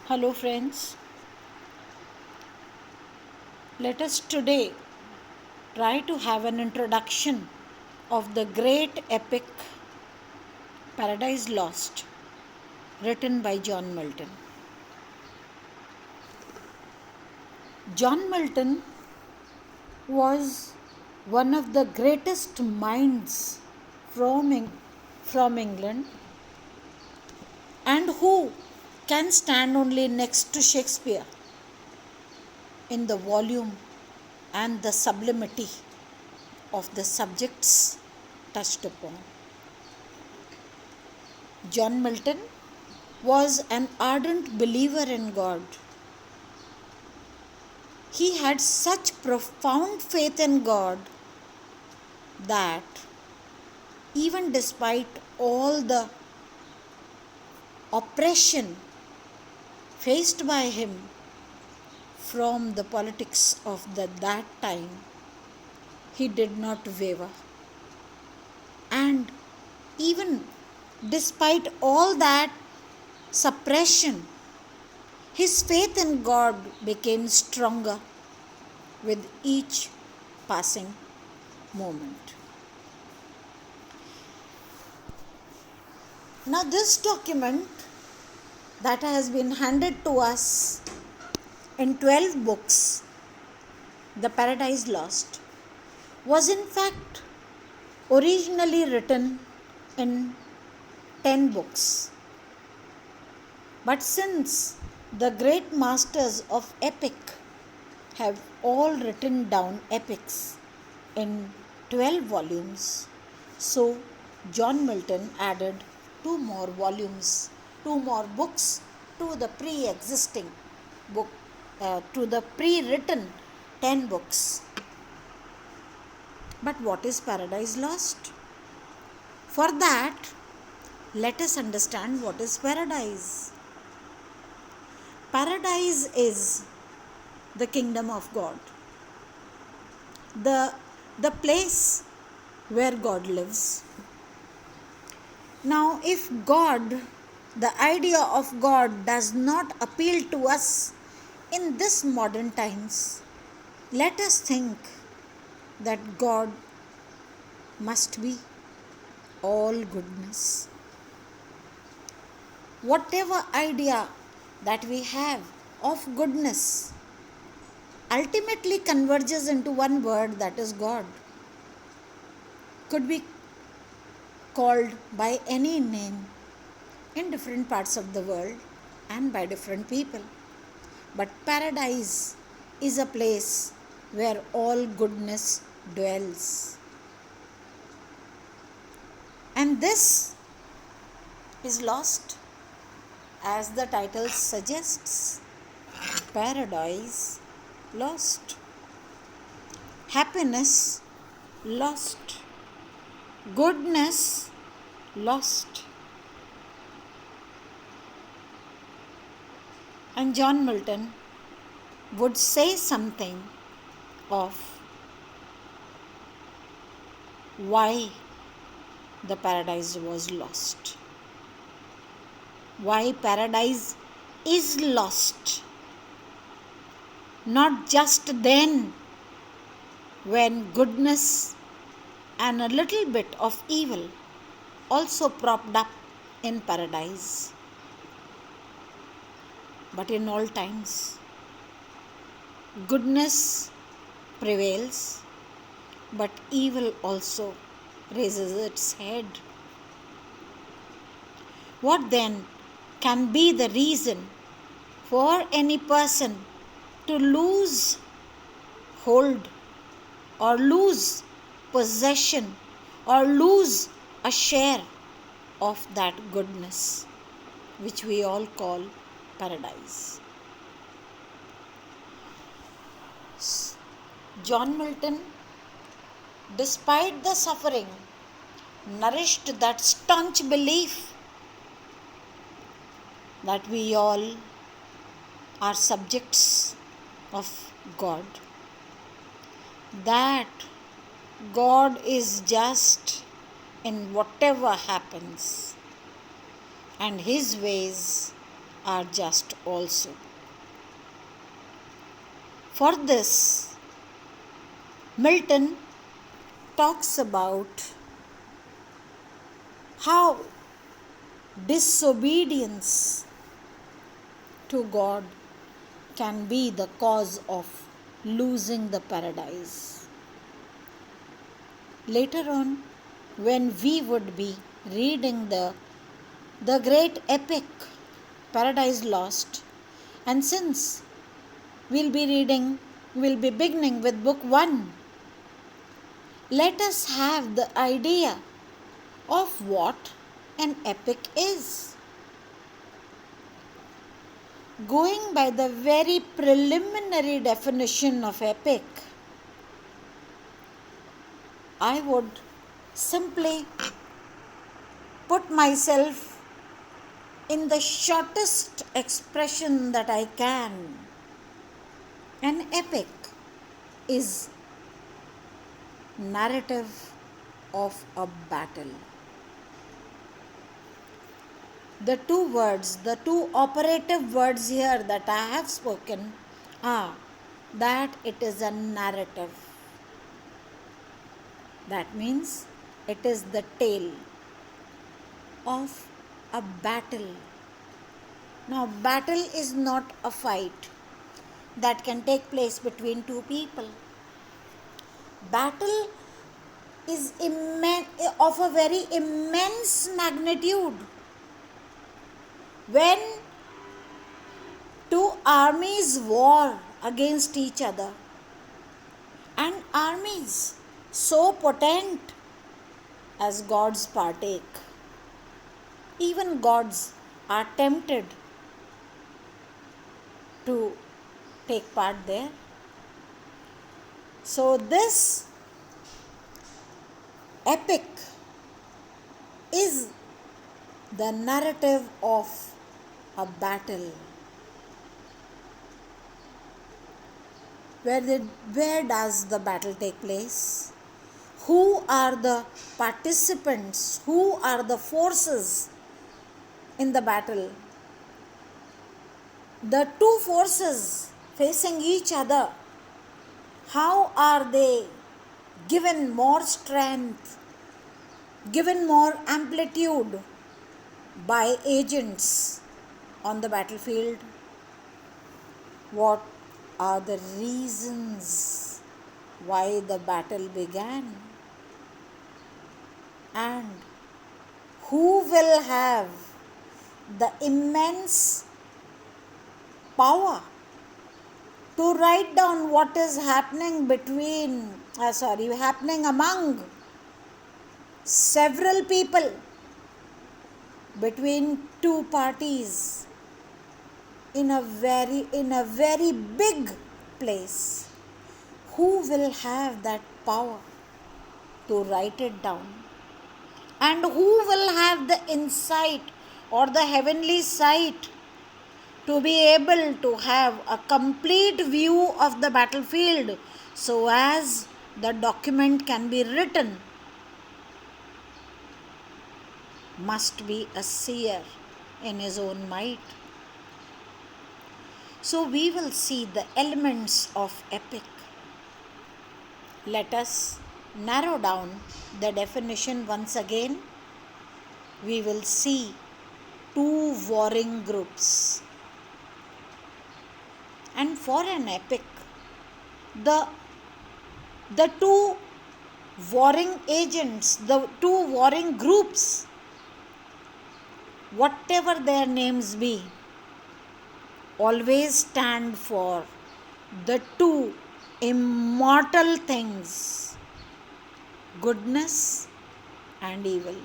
Hello, friends. Let us today try to have an introduction of the great epic Paradise Lost, written by John Milton. John Milton was one of the greatest minds from England, and who can stand only next to Shakespeare in the volume and the sublimity of the subjects touched upon. John Milton was an ardent believer in God. He had such profound faith in God that even despite all the oppression faced by him from the politics of that time, he did not waver. And even despite all that suppression, his faith in God became stronger with each passing moment. Now, this document that has been handed to us in 12 books, The Paradise Lost, was in fact originally written in 10 books. But since the great masters of epic have all written down epics in 12 volumes, so John Milton added 2 more volumes, 2 more books to the pre-existing book, to the pre-written 10 books. But what is Paradise Lost? For that, let us understand what is paradise. Paradise is the kingdom of God, the place where God lives. Now, if God, the idea of God does not appeal to us in this modern times, let us think that God must be all goodness. Whatever idea that we have of goodness ultimately converges into one word, that is God. Could be called by any name in different parts of the world and by different people. But paradise is a place where all goodness dwells. And this is lost, as the title suggests. Paradise lost. Happiness lost. Goodness lost. And John Milton would say something of why the paradise was lost. Why paradise is lost. Not just then, when goodness and a little bit of evil also propped up in paradise, but in all times. Goodness prevails, but evil also raises its head. What then can be the reason for any person to lose hold or lose possession or lose a share of that goodness which we all call paradise? John Milton, despite the suffering, nourished that staunch belief that we all are subjects of God, that God is just in whatever happens, and His ways are just also. For this, Milton talks about how disobedience to God can be the cause of losing the paradise. Later on, when we would be reading the great epic Paradise Lost, and since we'll be beginning with book 1, let us have the idea of what an epic is. Going by the very preliminary definition of epic, I would simply put myself in the shortest expression that I can. An epic is narrative of a battle. The two operative words here that I have spoken are that it is a narrative. That means it is the tale of a battle. Now, battle is not a fight that can take place between two people. Battle is of a very immense magnitude. When two armies war against each other, and armies so potent as gods partake, even gods are tempted to take part there. So this epic is the narrative of a battle. Where does the battle take place? Who are the participants? Who are the forces in the battle? The two forces facing each other, how are they given more strength, given more amplitude by agents on the battlefield? What are the reasons why the battle began? And who will have the immense power to write down what is happening happening among several people, between two parties in a very big place? Who will have that power to write it down? And who will have the insight or the heavenly sight to be able to have a complete view of the battlefield so as the document can be written? Must be a seer in his own might. So we will see the elements of epic. Let us narrow down the definition once again. We will see two warring groups. And for an epic, the two warring agents, the two warring groups, whatever their names be, always stand for the two immortal things, goodness and evil.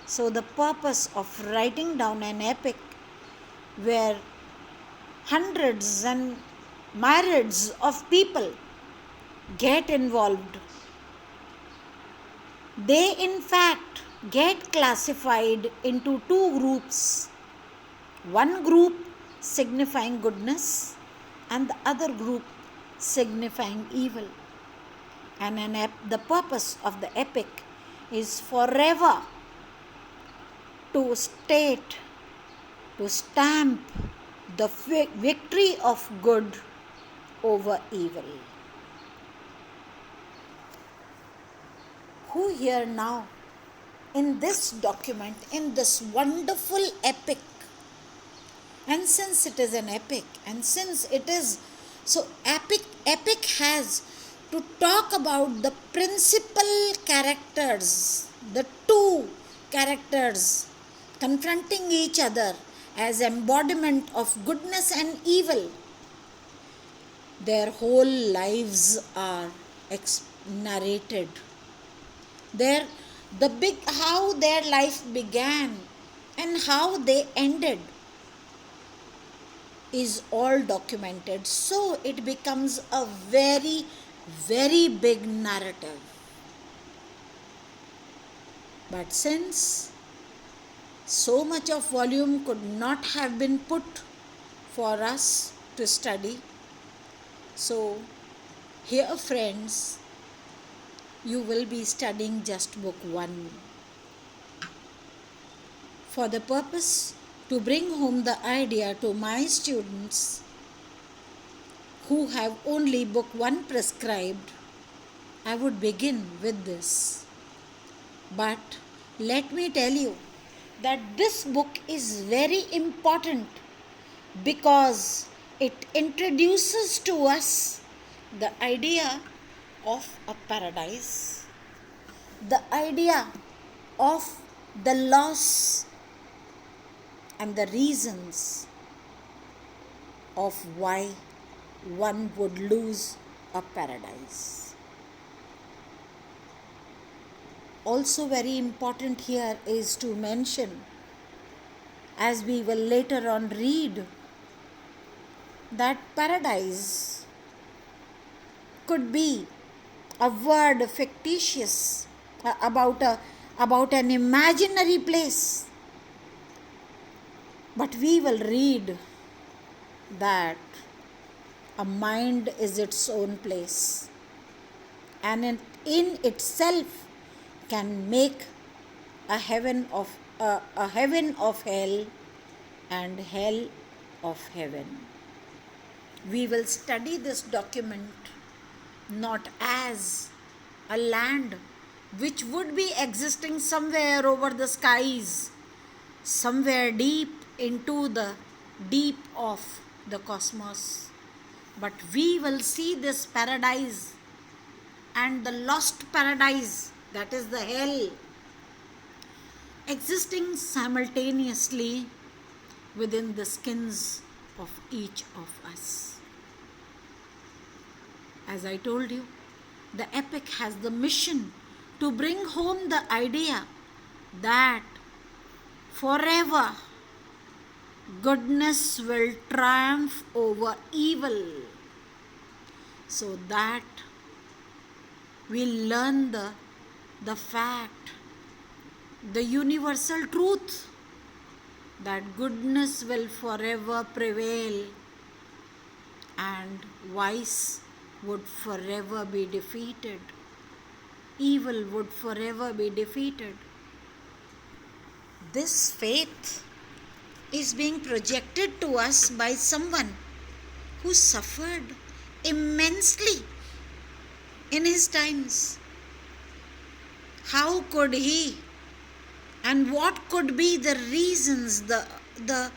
So the purpose of writing down an epic where hundreds and myriads of people get involved, they in fact get classified into two groups. One group signifying goodness and the other group signifying evil. And the purpose of the epic is forever to state to stamp the victory of good over evil. Who here now, in this document, in this wonderful epic, and since it is an epic, and since it is so epic has to talk about the principal characters, the two characters confronting each other as embodiment of goodness and evil. Their whole lives are narrated. How their life began and how they ended is all documented. So it becomes a very, very big narrative. But since so much of volume could not have been put for us to study, so here, friends, you will be studying just book 1 for the purpose to bring home the idea to my students who have only book 1 prescribed. I would begin with this. But let me tell you that this book is very important because it introduces to us the idea of a paradise, the idea of the loss and the reasons of why one would lose a paradise. Also very important here is to mention, as we will later on read, that paradise could be a word fictitious about an imaginary place. But we will read that a mind is its own place and in itself can make a heaven of hell and hell of heaven. We will study this document not as a land which would be existing somewhere over the skies, somewhere deep into the deep of the cosmos, but we will see this paradise and the lost paradise, that is the hell, existing simultaneously within the skins of each of us. As I told you, the epic has the mission to bring home the idea that forever goodness will triumph over evil, so that we learn the fact, the universal truth, that goodness will forever prevail and vice would forever be defeated. Evil would forever be defeated. This faith is being projected to us by someone who suffered immensely in his times. How could he, and what could be the reasons, the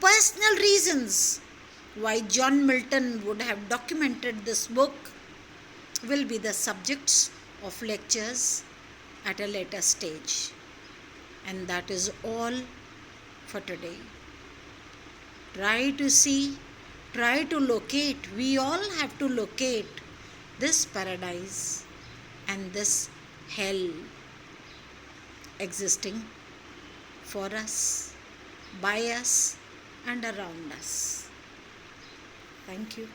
personal reasons why John Milton would have documented this book will be the subjects of lectures at a later stage. And that is all for today. Try to see, try to locate, we all have to locate this paradise and this hell existing for us, by us, and around us. Thank you.